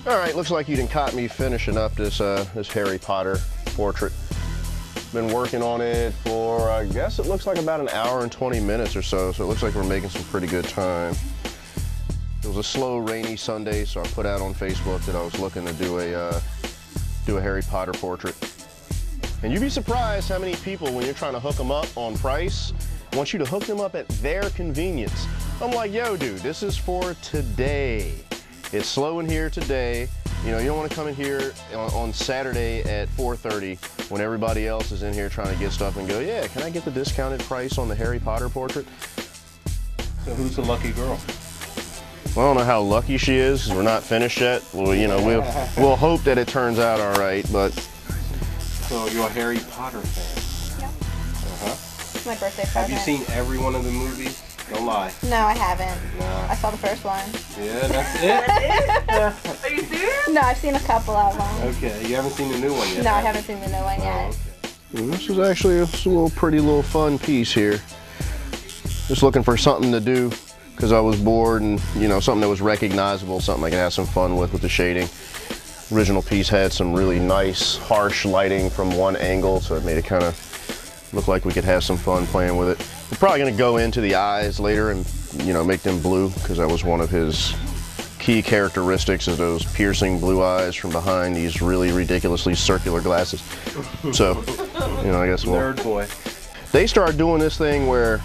All right, looks like you done caught me finishing up this this Harry Potter portrait. Been working on it for, I guess it looks like about an hour and 20 minutes or so, so it looks like we're making some pretty good time. It was a slow, rainy Sunday, so I put out on Facebook that I was looking to do a Harry Potter portrait. And you'd be surprised how many people, when you're trying to hook them up on price, want you to hook them up at their convenience. I'm like, yo, dude, this is for today. It's slow in here today. You know, you don't want to come in here on Saturday at 4:30 when everybody else is in here trying to get stuff and go, yeah, can I get the discounted price on the Harry Potter portrait? So who's the lucky girl? Well, I don't know how lucky she is, because we're not finished yet. Well, you know, we'll hope that it turns out all right, but... So you're a Harry Potter fan? Yep. Uh-huh. My birthday present. Have you seen every one of the movies? Don't lie. No, I haven't. No. I saw the first one. Yeah, that's it? Are you serious? No, I've seen a couple of them. Okay, you haven't seen the new one yet? No, I haven't seen the new one yet. Okay. This is actually a pretty little fun piece here. Just looking for something to do because I was bored, and you know, something that was recognizable, something I could have some fun with the shading. Original piece had some really nice harsh lighting from one angle, so it made it kind of look like we could have some fun playing with it. We're probably going to go into the eyes later and, you know, make them blue, because that was one of his key characteristics, is those piercing blue eyes from behind these really ridiculously circular glasses. So, you know, I guess we'll... Nerd boy. They started doing this thing where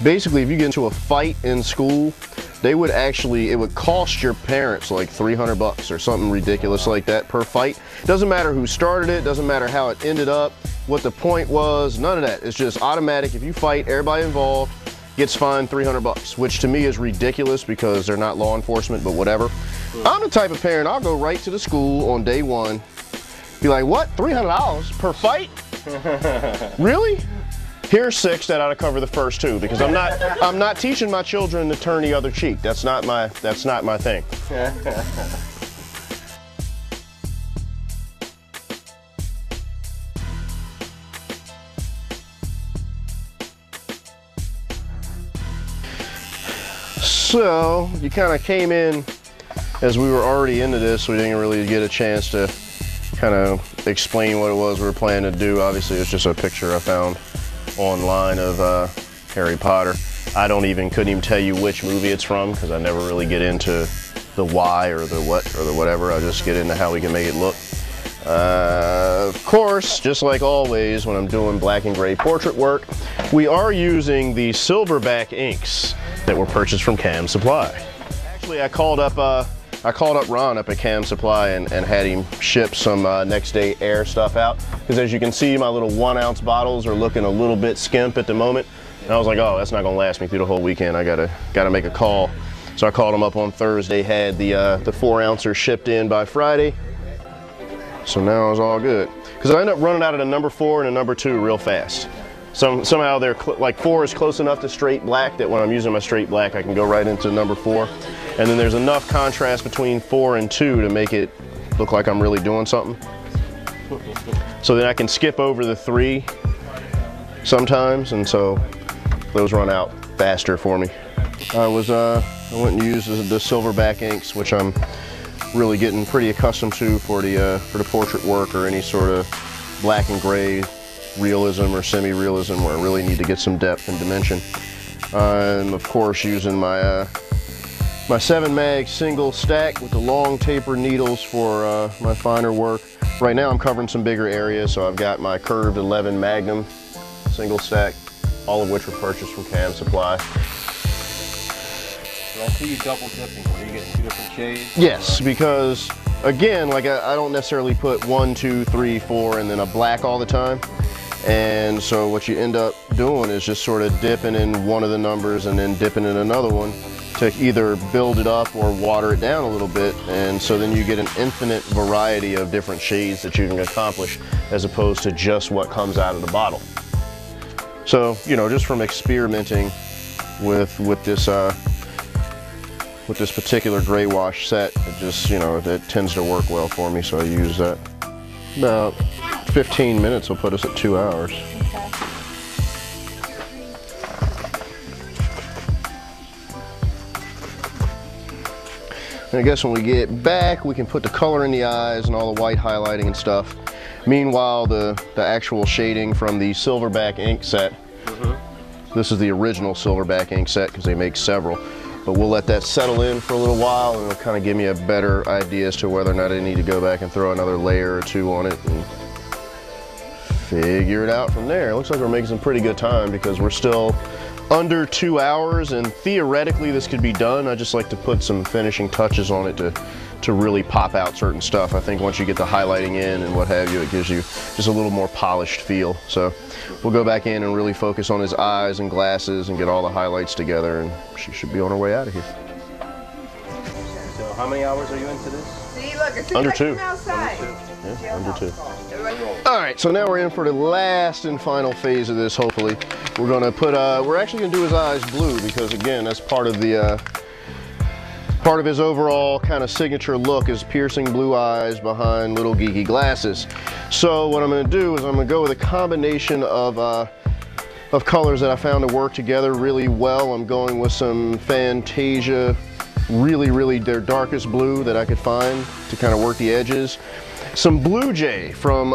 basically if you get into a fight in school, they would actually, it would cost your parents like $300 or something ridiculous like that per fight. Doesn't matter who started it, doesn't matter how it ended up, what the point was, none of that. It's just automatic. If you fight, everybody involved gets fined $300, which to me is ridiculous because they're not law enforcement, but whatever. I'm the type of parent, I'll go right to the school on day one, be like, what, $300 per fight? Really? Here's 6 that ought to cover the first 2, because I'm not teaching my children to turn the other cheek. That's not my thing. So you kind of came in as we were already into this, so we didn't really get a chance to kind of explain what it was we were planning to do. Obviously, it's just a picture I found online of Harry Potter. I couldn't even tell you which movie it's from, because I never really get into the why or the what or the whatever. I just get into how we can make it look. Of course, just like always when I'm doing black and gray portrait work, we are using the Silverback inks that were purchased from Cam Supply. Actually, I called up Ron up at Cam Supply and had him ship some next day air stuff out, because as you can see, my little 1-ounce bottles are looking a little bit skimp at the moment, and I was like, oh, that's not gonna last me through the whole weekend. I gotta make a call. So I called him up on Thursday, had the 4-ouncer shipped in by Friday, so now it's all good, because I ended up running out of the number 4 and the number 2 real fast. Somehow they're like 4 is close enough to straight black that when I'm using my straight black, I can go right into number 4. And then there's enough contrast between 4 and 2 to make it look like I'm really doing something. So then I can skip over the 3 sometimes, and so those run out faster for me. I went and used the Silverback inks, which I'm really getting pretty accustomed to for the portrait work or any sort of black and gray realism or semi-realism where I really need to get some depth and dimension. I'm of course using my 7-mag single stack with the long taper needles for my finer work. Right now I'm covering some bigger areas, so I've got my curved 11 Magnum single stack, all of which were purchased from Cam Supply. So I see you double dipping. Are you getting 2 different shades? Yes, because again, like I don't necessarily put 1, 2, 3, 4 and then a black all the time. And so what you end up doing is just sort of dipping in one of the numbers and then dipping in another one to either build it up or water it down a little bit. And so then you get an infinite variety of different shades that you can accomplish, as opposed to just what comes out of the bottle. So, you know, just from experimenting with this particular gray wash set, it just, you know, it tends to work well for me, so I use that. About 15 minutes will put us at 2 hours. Okay. And I guess when we get back, we can put the color in the eyes and all the white highlighting and stuff. Meanwhile, the actual shading from the Silverback ink set. This is the original Silverback ink set because they make several. But we'll let that settle in for a little while, and it'll kind of give me a better idea as to whether or not I need to go back and throw another layer or two on it and figure it out from there. It looks like we're making some pretty good time because we're still under 2 hours, and theoretically this could be done. I just like to put some finishing touches on it to really pop out certain stuff. I think once you get the highlighting in and what have you, it gives you just a little more polished feel. So we'll go back in and really focus on his eyes and glasses and get all the highlights together, and she should be on her way out of here. So how many hours are you into this? See, look, it's Under like 2. from outside. Yeah, under 2. All right, so now we're in for the last and final phase of this, hopefully. We're gonna put, we're actually gonna do his eyes blue because, again, that's part of the, part of his overall kind of signature look is piercing blue eyes behind little geeky glasses. So what I'm gonna do is I'm gonna go with a combination of colors that I found to work together really well. I'm going with some Fantasia, really their darkest blue that I could find to kind of work the edges. Some Blue Jay from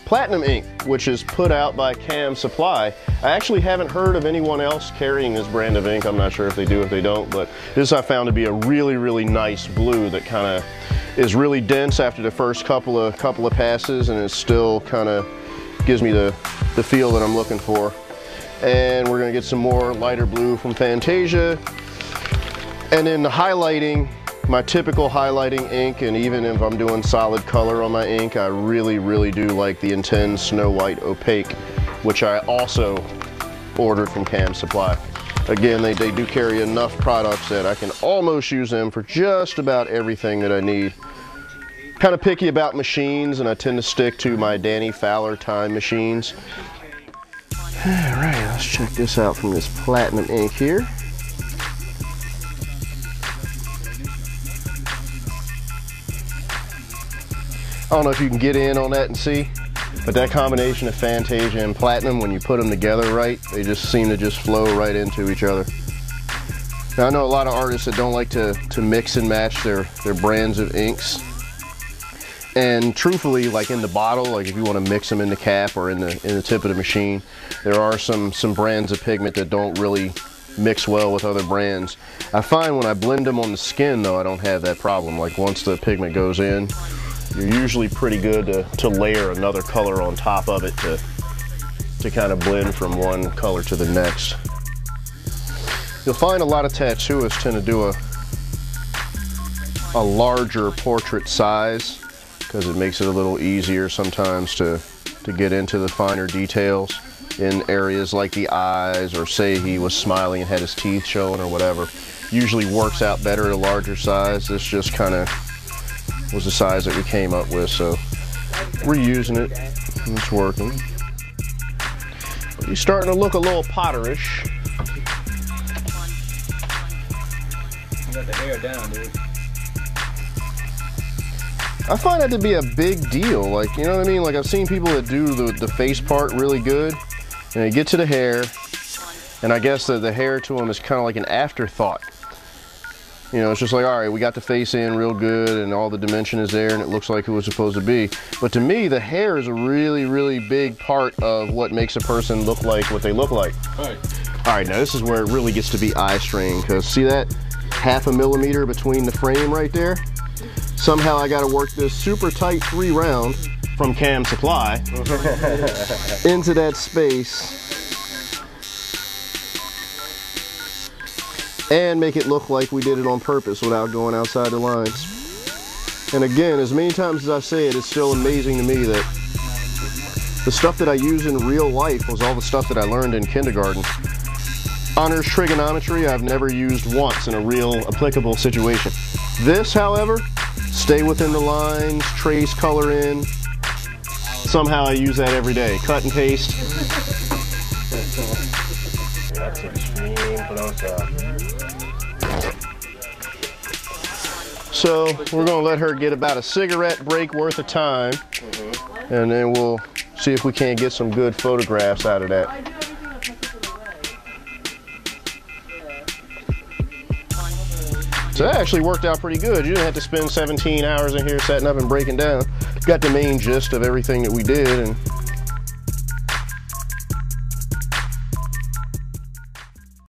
Platinum Ink, which is put out by Cam Supply. I actually haven't heard of anyone else carrying this brand of ink. I'm not sure if they do, if they don't, but this I found to be a really nice blue that kind of is really dense after the first couple of passes, and it still kind of gives me the feel that I'm looking for. And we're gonna get some more lighter blue from Fantasia. And then the highlighting, my typical highlighting ink, and even if I'm doing solid color on my ink, I really do like the Intense Snow White Opaque, which I also ordered from Cam Supply. Again, they do carry enough products that I can almost use them for just about everything that I need. Kind of picky about machines, and I tend to stick to my Danny Fowler Time machines. All right, let's check this out from this Platinum ink here. I don't know if you can get in on that and see, but that combination of Fantasia and Platinum, when you put them together right, they just seem to just flow right into each other. Now, I know a lot of artists that don't like to mix and match their brands of inks. And truthfully, like in the bottle, like if you want to mix them in the cap or in the tip of the machine, there are some brands of pigment that don't really mix well with other brands. I find when I blend them on the skin, though, I don't have that problem. Like once the pigment goes in, you're usually pretty good to layer another color on top of it to kind of blend from one color to the next. You'll find a lot of tattooists tend to do a larger portrait size because it makes it a little easier sometimes to get into the finer details in areas like the eyes, or say he was smiling and had his teeth showing or whatever. Usually works out better at a larger size. This just kind of was the size that we came up with, so we're using it. It's working. He's starting to look a little potterish. You got the hair down, dude. I find that to be a big deal. Like, you know what I mean? Like, I've seen people that do the face part really good, and they get to the hair, and I guess that the hair to them is kind of like an afterthought. You know, it's just like, all right, we got the face in real good and all the dimension is there and it looks like it was supposed to be. But to me, the hair is a really big part of what makes a person look like what they look like. Right. All right, now this is where it really gets to be eye strain, because see that 1/2 millimeter between the frame right there? Somehow I got to work this super tight 3 round from Cam Supply into that space and make it look like we did it on purpose without going outside the lines. And again, as many times as I say it, it's still amazing to me that the stuff that I use in real life was all the stuff that I learned in kindergarten. Honors trigonometry I've never used once in a real applicable situation. This, however, stay within the lines, trace, color in. Somehow I use that every day. Cut and paste. That's extreme close-up. So we're gonna let her get about a cigarette break worth of time, and then we'll see if we can't get some good photographs out of that. So that actually worked out pretty good. You didn't have to spend 17 hours in here setting up and breaking down. Got the main gist of everything that we did, and